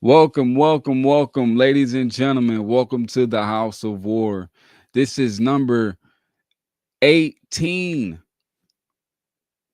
Welcome, ladies and gentlemen. Welcome to the House of War. This is number 18.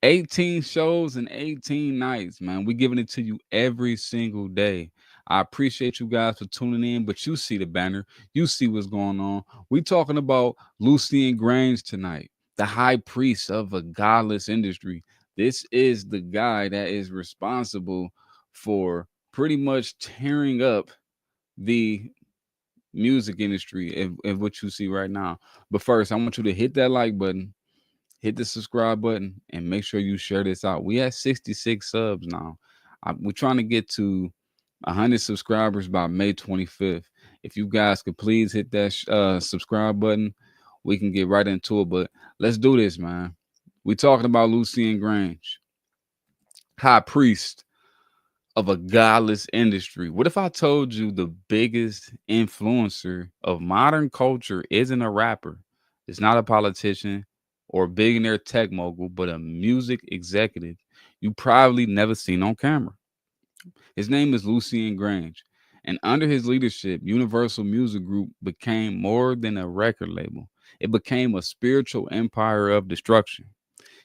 18 shows and 18 nights, man. We're giving it to you every single day. I appreciate you guys for tuning in, but you see the banner. You see what's going on. We're talking about Lucian Grainge tonight, the high priest of a godless industry. This is the guy that is responsible for pretty much tearing up the music industry and what you see right now. But first, I want you to hit that like button, hit the subscribe button, and make sure you share this out. We at 66 subs now. We're trying to get to 100 subscribers by May 25th. If you guys could please hit that subscribe button, we can get right into it. But let's do this, man. We're talking about Lucian Grainge, high priest of a godless industry. What if I told you the biggest influencer of modern culture isn't a rapper? It's not a politician or billionaire tech mogul, but a music executive you probably never seen on camera. His name is Lucian Grainge, and under his leadership, Universal Music Group became more than a record label. It became a spiritual empire of destruction.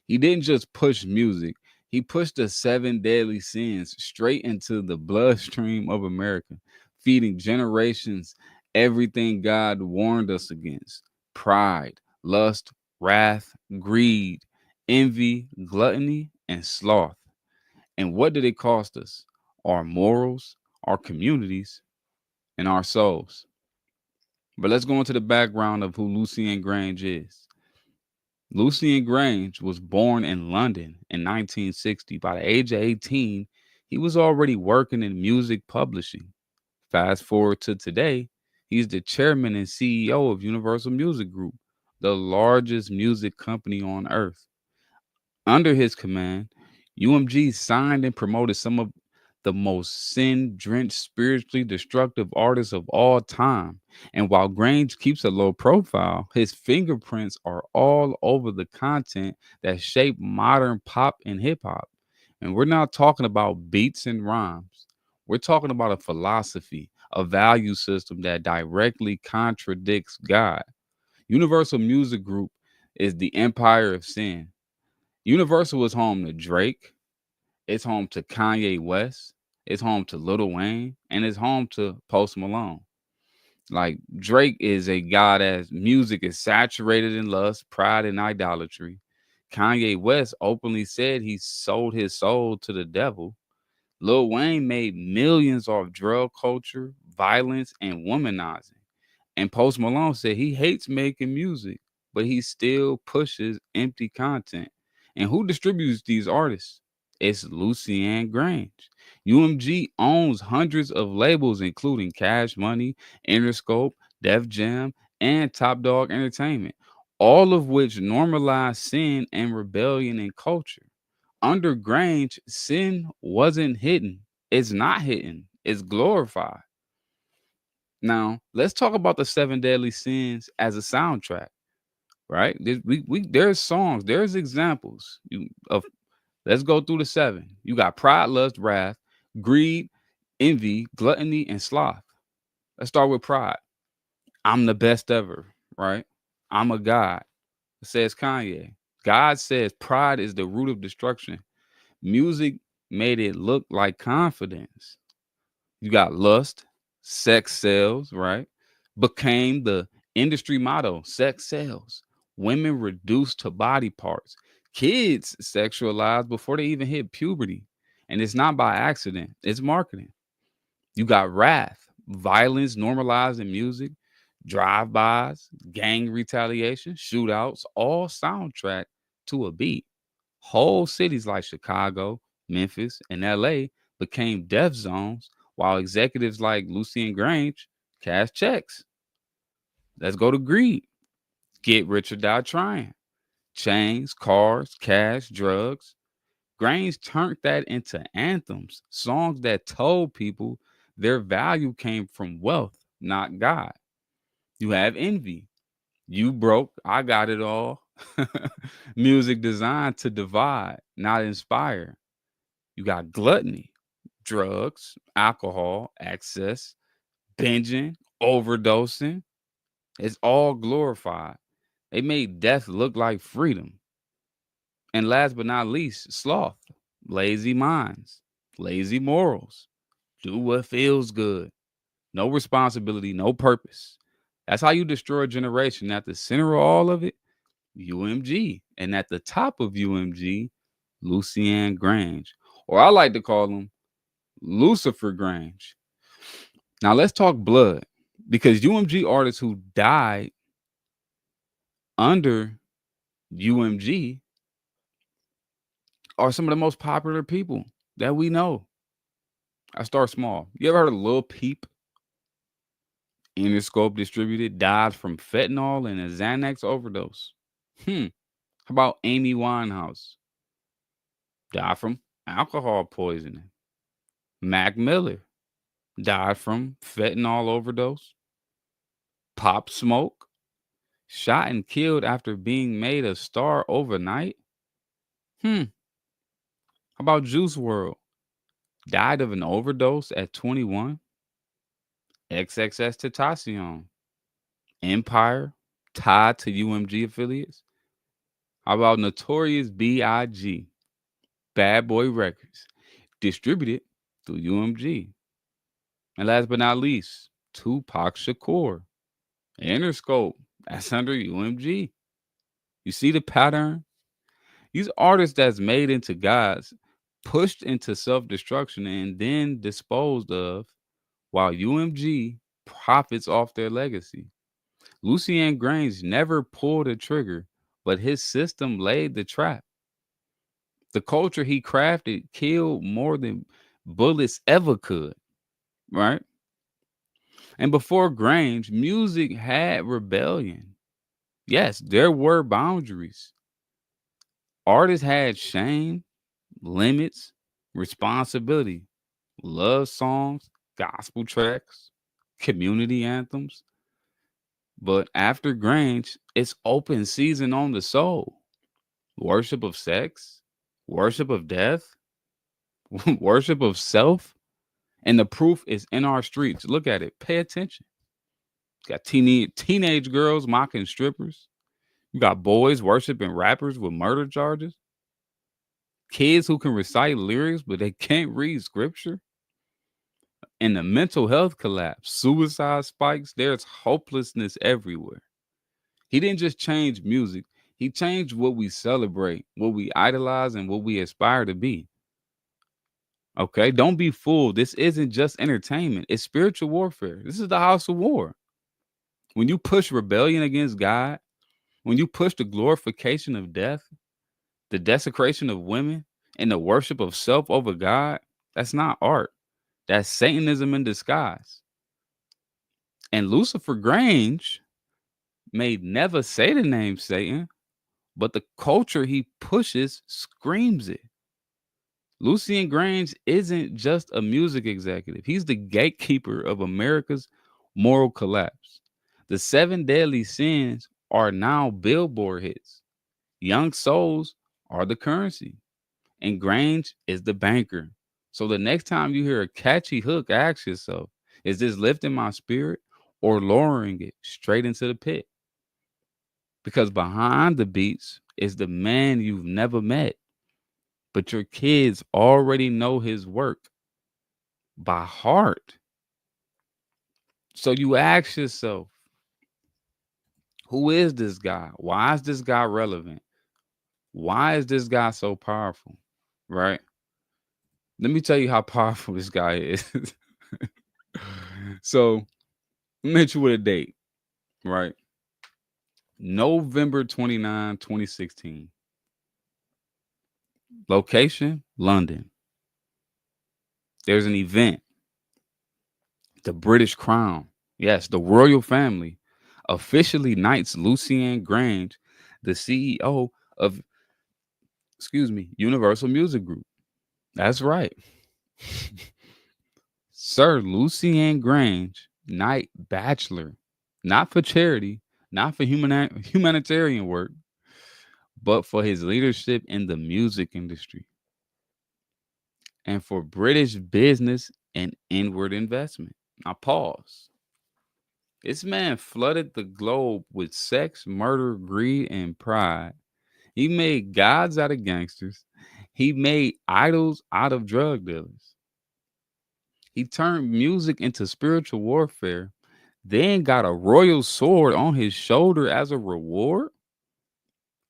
He didn't just push music, he pushed the seven deadly sins straight into the bloodstream of America, feeding generations everything God warned us against: pride, lust, wrath, greed, envy, gluttony, and sloth. And what did it cost us? Our morals, our communities, and our souls. But let's go into the background of who Lucian Grainge is. Lucian Grainge was born in London in 1960. By the age of 18, he was already working in music publishing. Fast forward to today, he's the chairman and CEO of Universal Music Group, the largest music company on earth. Under his command, UMG signed and promoted some of the most sin drenched, spiritually destructive artists of all time. And while Grange keeps a low profile, his fingerprints are all over the content that shaped modern pop and hip hop. And we're not talking about beats and rhymes, we're talking about a philosophy, a value system that directly contradicts God. Universal Music Group is the empire of sin. Universal is home to Drake, it's home to Kanye West. It's home to Lil Wayne, and it's home to Post Malone. Like Drake is a god as music is saturated in lust, pride, and idolatry. Kanye West openly said he sold his soul to the devil. Lil Wayne made millions off drug culture, violence, and womanizing. And Post Malone said he hates making music, but he still pushes empty content. And who distributes these artists? It's Lucian Grainge. UMG owns hundreds of labels, including Cash Money, Interscope, Def Jam, and Top Dog Entertainment, all of which normalize sin and rebellion in culture. Under Grange, sin wasn't hidden. It's not hidden. It's glorified. Now, let's talk about the seven deadly sins as a soundtrack, right? There's songs, there's examples of. Let's go through the seven. You got pride, lust, wrath, greed, envy, gluttony, and sloth. Let's start with pride. I'm the best ever, right? I'm a god, says Kanye. God says pride is the root of destruction. Music made it look like confidence. You got lust, sex sells, right? Became the industry motto: sex sells. Women reduced to body parts. Kids sexualized before they even hit puberty. And it's not by accident, it's marketing. You got wrath, violence normalized in music, drive-bys, gang retaliation, shootouts, all soundtrack to a beat. Whole cities like Chicago, Memphis, and LA became death zones while executives like Lucian Grainge cash checks. Let's go to greed. Get rich or die trying. Chains, cars, cash, drugs. Grainge turned that into anthems, songs that told people their value came from wealth, not God. You have envy. You broke, I got it all. Music designed to divide, not inspire. You got gluttony. drugs, alcohol, excess, binging, overdosing. It's all glorified. They made death look like freedom. And last but not least, sloth, lazy minds, lazy morals, do what feels good, no responsibility, no purpose. That's how you destroy a generation. At the center of all of it, UMG. And at the top of UMG, Lucian Grainge. Or I like to call him Lucifer Grainge. Now let's talk blood. Because UMG artists who died under UMG are some of the most popular people that we know. I start small. You ever heard of Lil Peep? Interscope Distributed died from fentanyl and a Xanax overdose. How about Amy Winehouse? Died from alcohol poisoning. Mac Miller died from fentanyl overdose. Pop Smoke shot and killed after being made a star overnight. How about Juice World? Died of an overdose at 21. XXS Tentacion. Empire tied to UMG affiliates. How about Notorious B.I.G.? Bad Boy Records, distributed through UMG. And last but not least, Tupac Shakur. Interscope, that's under UMG. You see the pattern? These artists that's made into gods, pushed into self-destruction and then disposed of, while UMG profits off their legacy. Lucian Grainge never pulled a trigger, but his system laid the trap. The culture he crafted killed more than bullets ever could, right? And before Grainge, music had rebellion. Yes, there were boundaries. Artists had shame, limits, responsibility, love songs, gospel tracks, community anthems. But after Grainge, it's open season on the soul. Worship of sex, worship of death, worship of self. And the proof is in our streets. Look at it. Pay attention. Got teenage girls mocking strippers. You got boys worshiping rappers with murder charges. Kids who can recite lyrics, but they can't read scripture. And the mental health collapse, suicide spikes, there's hopelessness everywhere. He didn't just change music. He changed what we celebrate, what we idolize, and what we aspire to be. Okay, don't be fooled. This isn't just entertainment. It's spiritual warfare. This is the house of war. When you push rebellion against God, when you push the glorification of death, the desecration of women, and the worship of self over God, that's not art. That's Satanism in disguise. And Lucifer Grainge may never say the name Satan, but the culture he pushes screams it. Lucian Grainge isn't just a music executive. He's the gatekeeper of America's moral collapse. The 7 deadly sins are now Billboard hits. Young souls are the currency. And Grainge is the banker. So the next time you hear a catchy hook, ask yourself, is this lifting my spirit or lowering it straight into the pit? Because behind the beats is the man you've never met, but your kids already know his work by heart. So you ask yourself, who is this guy? Why is this guy relevant? Why is this guy so powerful? Right? Let me tell you how powerful this guy is. So, let me hit you with a date, right? November 29, 2016. Location, London. There's an event. The British Crown, yes, the royal family, officially knights Lucian Grainge, the CEO of, Universal Music Group. That's right. Sir Lucian Grainge, Knight Bachelor, not for charity, not for humanitarian work, but for his leadership in the music industry. and for British business and inward investment. Now, pause. This man flooded the globe with sex, murder, greed, and pride. He made gods out of gangsters. He made idols out of drug dealers. He turned music into spiritual warfare, then got a royal sword on his shoulder as a reward.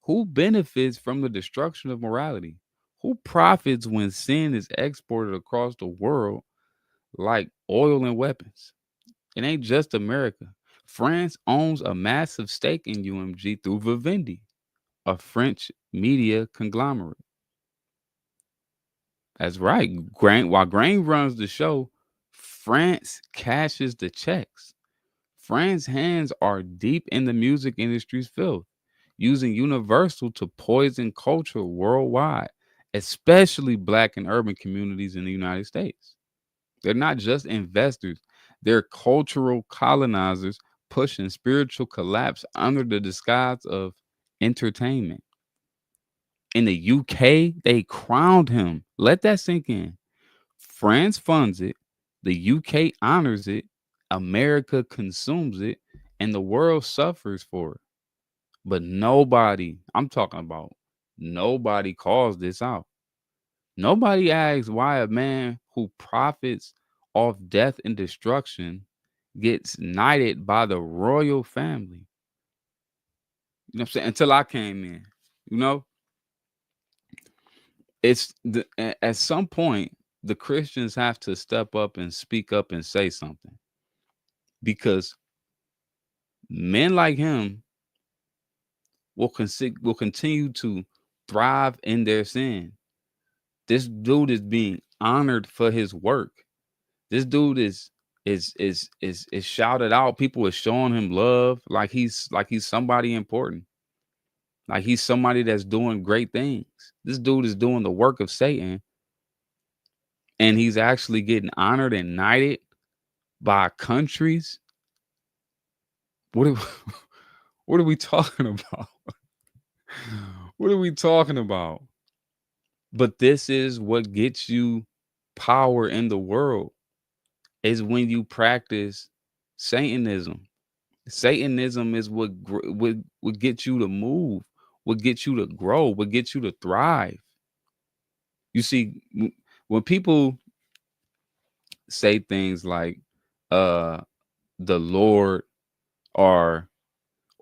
Who benefits from the destruction of morality? Who profits when sin is exported across the world like oil and weapons? It ain't just America. France owns a massive stake in UMG through Vivendi, a French media conglomerate. That's right. While Grain runs the show, France cashes the checks. France's hands are deep in the music industry's filth, using Universal to poison culture worldwide, especially Black and urban communities in the United States. They're not just investors, they're cultural colonizers pushing spiritual collapse under the disguise of entertainment. In the UK, they crowned him. Let that sink in. France funds it, the UK honors it, America consumes it, and the world suffers for it. But nobody, I'm talking about nobody calls this out. Nobody asks why a man who profits off death and destruction gets knighted by the royal family. You know what I'm saying? Until I came in, you know, at some point the Christians have to step up and speak up and say something, because men like him will continue to thrive in their sin. This dude is being honored for his work. This dude is shouted out. People are showing him love like he's somebody important. Like he's somebody that's doing great things. This dude is doing the work of Satan, and he's actually getting honored and knighted by countries. What are, what are we talking about? What are we talking about? But this is what gets you power in the world, is when you practice Satanism. Satanism is what gets you to move, what gets you to grow, what gets you to thrive. You see, when people say things like the Lord or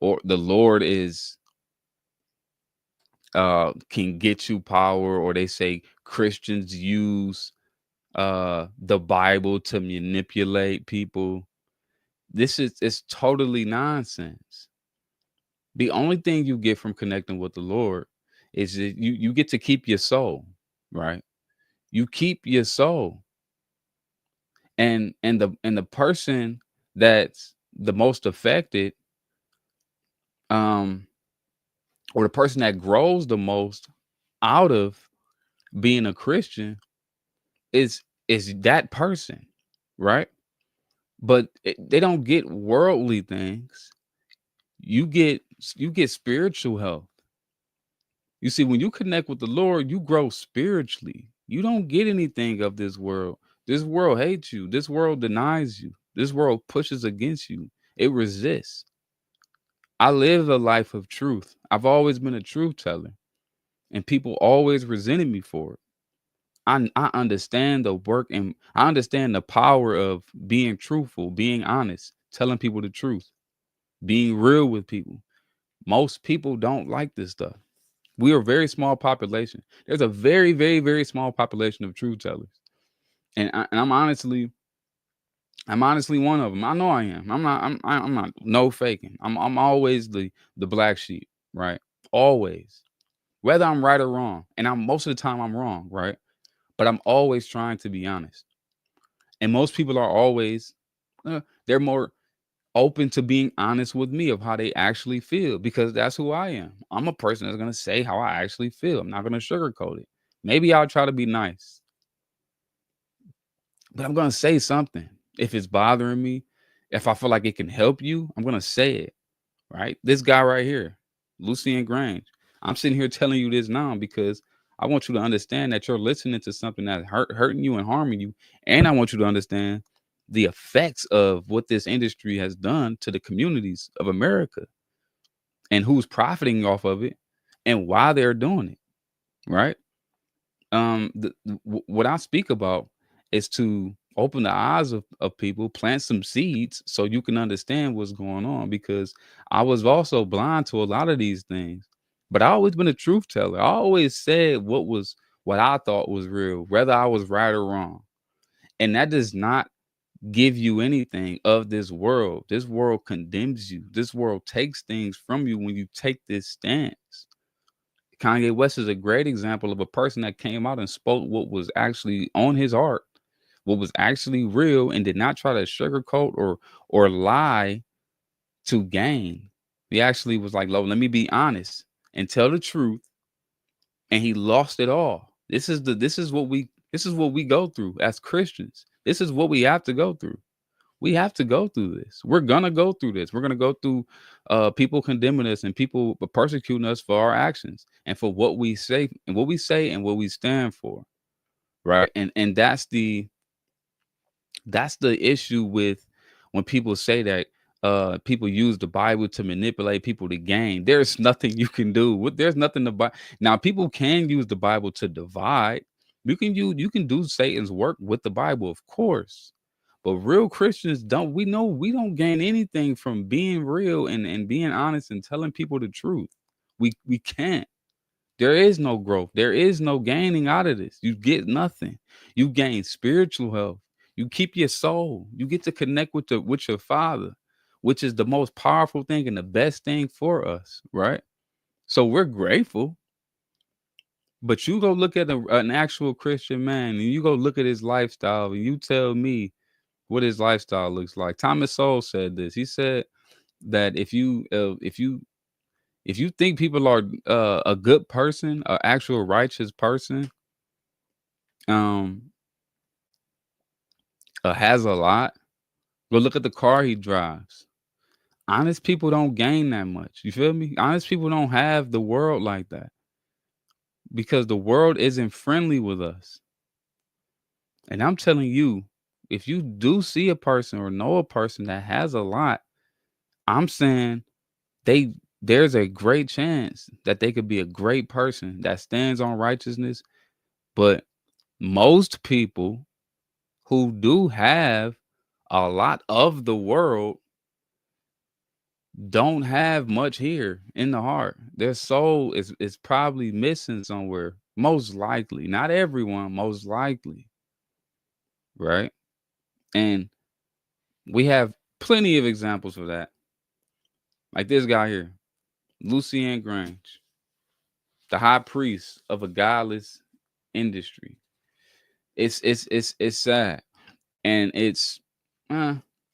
the Lord is can get you power, or they say Christians use the Bible to manipulate people, it's totally nonsense. The only thing you get from connecting with the Lord is that you get to keep your soul, right? You keep your soul. And the person that's the most affected, or the person that grows the most out of being a Christian is that person, right? But they don't get worldly things. You get spiritual health. You see, when you connect with the Lord, you grow spiritually. You don't get anything of this world. This world hates you. This world denies you. This world pushes against you. It resists. I live a life of truth. I've always been a truth teller, and people always resented me for it. I understand the work, and I understand the power of being truthful, being honest, telling people the truth, being real with people. Most people don't like this stuff. We are a very small population. There's a very, very, very small population of truth tellers, and I'm honestly one of them. I know I am. I'm not no faking. I'm always the black sheep, right? Always, whether I'm right or wrong, and most of the time I'm wrong, right? But I'm always trying to be honest. And most people are always, they're more open to being honest with me of how they actually feel, because that's who I am. I'm a person that's going to say how I actually feel. I'm not going to sugarcoat it. Maybe I'll try to be nice, but I'm going to say something. If it's bothering me, if I feel like it can help you, I'm going to say it, right? This guy right here, Lucian Grainge, I'm sitting here telling you this now because I want you to understand that you're listening to something that's hurting you and harming you. And I want you to understand the effects of what this industry has done to the communities of America and who's profiting off of it and why they're doing it. Right. What I speak about is to open the eyes of people, plant some seeds so you can understand what's going on, because I was also blind to a lot of these things, but I always been a truth teller. I always said what I thought was real, whether I was right or wrong. And that does not give you anything of this world. This world condemns you. This world takes things from you when you take this stance. Kanye West is a great example of a person that came out and spoke what was actually on his heart, what was actually real, and did not try to sugarcoat or lie to gain. He actually was like, "Lo, let me be honest and tell the truth," and he lost it all. This is what we go through as Christians. This is what we have to go through. We have to go through this. We're gonna go through this. We're gonna go through people condemning us and people persecuting us for our actions and for what we say and what we stand for. Right. And that's the issue with when people say that people use the Bible to manipulate people to gain. There's nothing you can do. There's nothing to buy. Now, people can use the Bible to divide. You can do Satan's work with the Bible, of course. But real Christians don't. We know we don't gain anything from being real and being honest and telling people the truth. We can't. There is no growth. There is no gaining out of this. You get nothing. You gain spiritual health. You keep your soul. You get to connect with your Father, which is the most powerful thing and the best thing for us, right? So we're grateful. But you go look at an actual Christian man and you go look at his lifestyle and you tell me what his lifestyle looks like. Thomas Sowell said this. He said that if you think people are a good person, an actual righteous person, um, has a lot, go look at the car he drives. Honest people don't gain that much. You feel me? Honest people don't have the world like that because the world isn't friendly with us. And I'm telling you, if you do see a person or know a person that has a lot, I'm saying there's a great chance that they could be a great person that stands on righteousness. But most people who do have a lot of the world don't have much here in the heart. Their soul is probably missing somewhere. Most likely. Not everyone, most likely. Right? And we have plenty of examples of that. Like this guy here, Lucian Grainge, the high priest of a godless industry. It's sad. And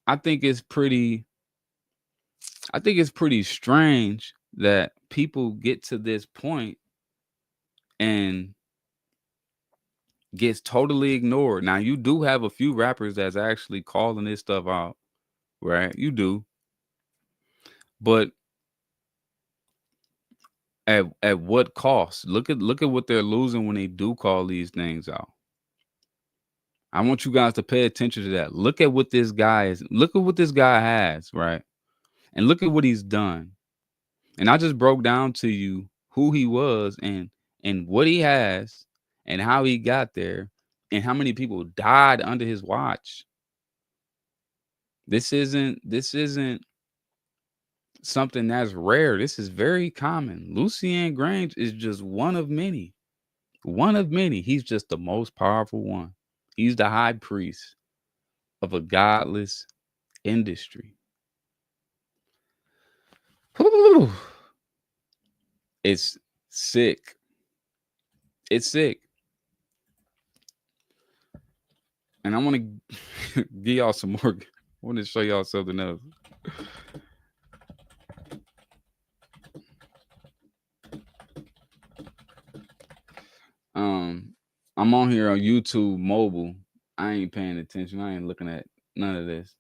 I think it's pretty strange that people get to this point and gets totally ignored. Now, you do have a few rappers that's actually calling this stuff out, right? You do. But at what cost? Look at what they're losing when they do call these things out. I want you guys to pay attention to that. Look at what this guy is. Look at what this guy has, right? And look at what he's done. And I just broke down to you who he was and what he has and how he got there and how many people died under his watch. This isn't something that's rare. This is very common. Lucian Grainge is just one of many. One of many. He's just the most powerful one. He's the high priest of a godless industry. Whew. It's sick. It's sick. And I want to give y'all some more. I want to show y'all something else. I'm on here on YouTube mobile. I ain't paying attention. I ain't looking at none of this.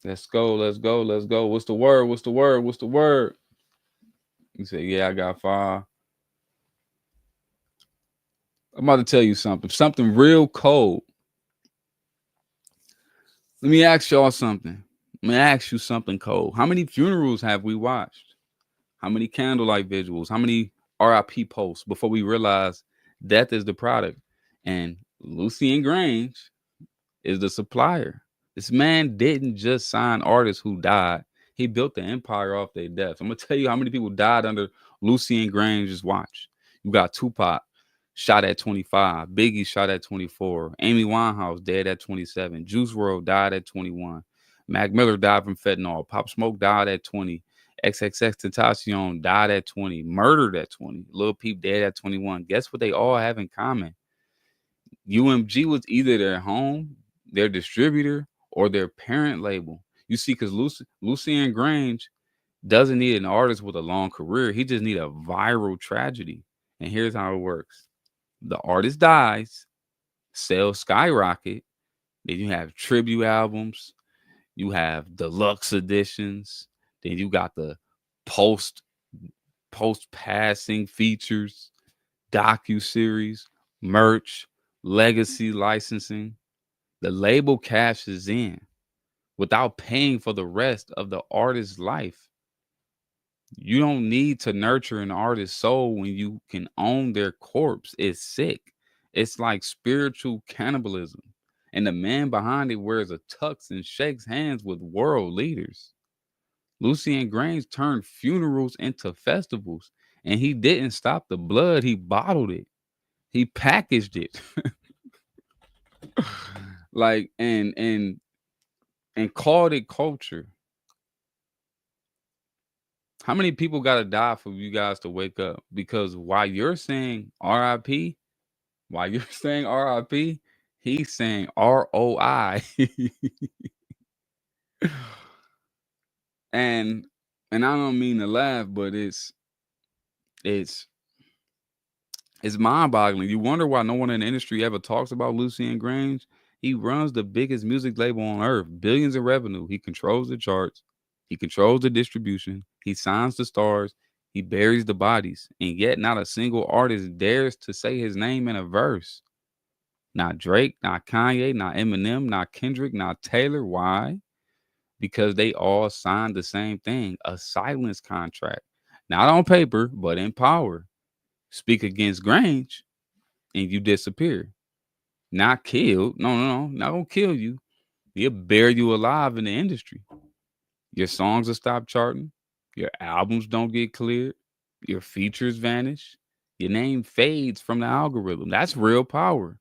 Let's go. What's the word? What's the word? He said, yeah, I got 5. I'm about to tell you something real cold. Let me ask y'all something. Let me ask you something cold. How many funerals have we watched? How many candlelight visuals? How many RIP posts before we realize death is the product? And Lucian Grainge is the supplier. This man didn't just sign artists who died. He built the empire off their deaths. I'm gonna tell you how many people died under Lucian Grainge's watch. You got Tupac shot at 25, Biggie shot at 24, Amy Winehouse dead at 27, Juice WRLD died at 21, Mac Miller died from fentanyl, Pop Smoke died at 20, XXX Tentacion died at 20, murdered at 20, Lil Peep dead at 21. Guess what they all have in common? UMG was either their home, their distributor, or their parent label. You see, because Lucian Grainge doesn't need an artist with a long career. He just need a viral tragedy. And here's how it works. The artist dies, sales skyrocket. Then you have tribute albums. You have deluxe editions. Then you got the post passing features, docu-series, merch, legacy licensing. The label cashes in without paying for the rest of the artist's life. You don't need to nurture an artist's soul when you can own their corpse. It's sick. It's like spiritual cannibalism. And the man behind it wears a tux and shakes hands with world leaders. Lucian Grainge turned funerals into festivals, and he didn't stop the blood. He bottled it. He packaged it. Like and called it culture. How many people got to die for you guys to wake up? Because while you're saying RIP, he's saying ROI. and I don't mean to laugh, but it's mind-boggling. You wonder why no one in the industry ever talks about Lucian Grainge. He runs the biggest music label on earth, billions in revenue. He controls the charts. He controls the distribution. He signs the stars. He buries the bodies. And yet not a single artist dares to say his name in a verse. Not Drake, not Kanye, not Eminem, not Kendrick, not Taylor. Why? Because they all signed the same thing, a silence contract. Not on paper, but in power. Speak against Grainge, and you disappear. Not killed. No. Not gonna kill you. He'll bury you alive in the industry. Your songs will stop charting. Your albums don't get cleared. Your features vanish. Your name fades from the algorithm. That's real power.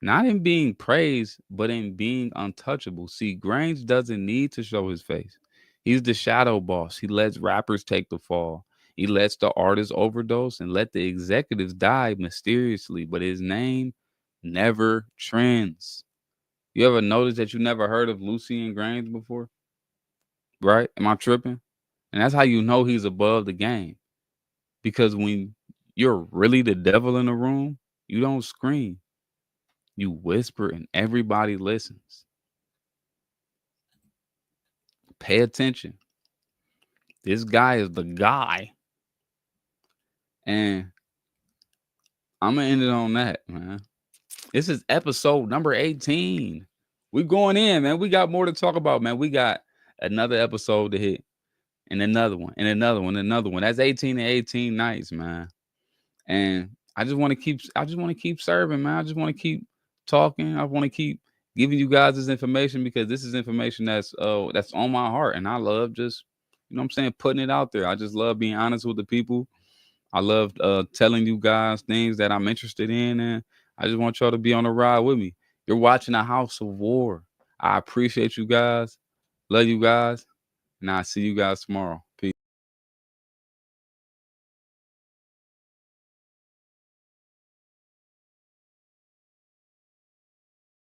Not in being praised, but in being untouchable. See, Grainge doesn't need to show his face. He's the shadow boss. He lets rappers take the fall. He lets the artists overdose and let the executives die mysteriously, but his name never trends. You ever notice that you never heard of Lucian Grainge before? Right? Am I tripping? And that's how you know he's above the game. Because when you're really the devil in the room, you don't scream. You whisper and everybody listens. Pay attention. This guy is the guy. And I'm going to end it on that, man. This is episode number 18. We're going in, man. We got more to talk about, man. We got another episode to hit. And another one. And another one. And another one. That's 18 and 18 nights, man. And I just want to keep serving, man. I just want to keep talking. I want to keep giving you guys this information because this is information that's on my heart. And I love just, you know what I'm saying, putting it out there. I just love being honest with the people. I love telling you guys things that I'm interested in. And I just want y'all to be on the ride with me. You're watching A House of War. I appreciate you guys. Love you guys. And I'll see you guys tomorrow.